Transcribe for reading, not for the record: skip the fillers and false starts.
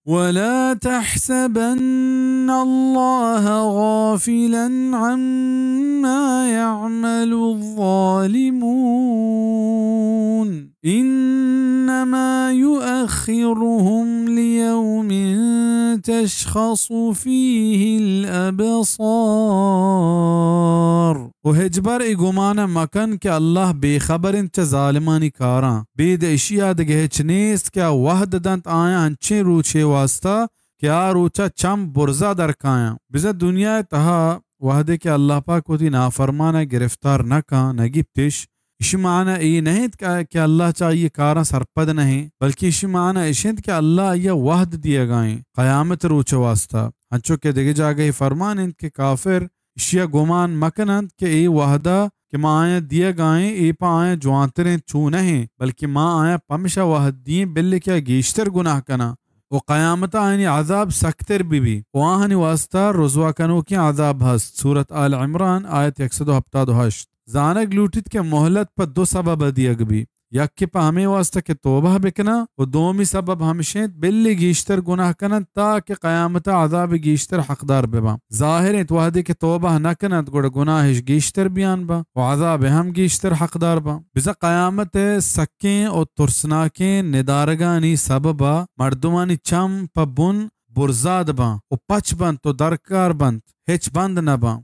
ولا تحسبن الله غافلا عما يعمل الظالمون إنما يؤخرهم ليوم تشخص فيه الأبصار وهجبر إيقومانا مكان كي الله بخبر انت ظالماني كارا بيد اشياء دقه چنيست كا وحد دانت آيا انچه روچه واسطا كا روچا چم برزا درکایا بزا دنیا تها وحده كي الله پاک وطي نافرمانا گرفتار نکا نگیبتش इसी माना ये नहीं कि अल्लाह चाहिए कारा सरपद नहीं बल्कि इसी माना इशिंद कि अल्लाह ये वहद दिए गए क़यामत रूच वास्ता हंचो के दिगे जागे फरमान इनके काफिर इशिया गुमान मकनंद के ये वहदा कि माँ आया दिए गए ये पा आया जुआंतरें छू नहीं बल्कि माँ आया पमशा वहद दिए बिल्ले क्या गीश्तर गुनाह कना वो क़यामत आयनी अज़ाब सख्तर भी वहाँ वास्ता रुज़वा कनो की अज़ाब हस्त सूरत आल इमरान आयत 178 जानक लूटित के मोहलत पर दो सबब दियग भी यक के हमें वास्ता के तोबा बिकना और दोमी सबब हमेशा बिल्ली गीश्तर गुनाह कना ताकि क़यामत अज़ाब गीश्तर हकदार बेबा ज़ाहिर तवादे के तोबा न कना गुड़ गुनाह गीश्तर बयान बा और अज़ाब हम गीश्तर हकदार बा बिजा क़यामत सक्के और तुरसनाके निदारगानी सबबा मर्दुमानी चम पबुन बुरजाद बा और पच बंद तो दरकार बंद हिच बंद न बा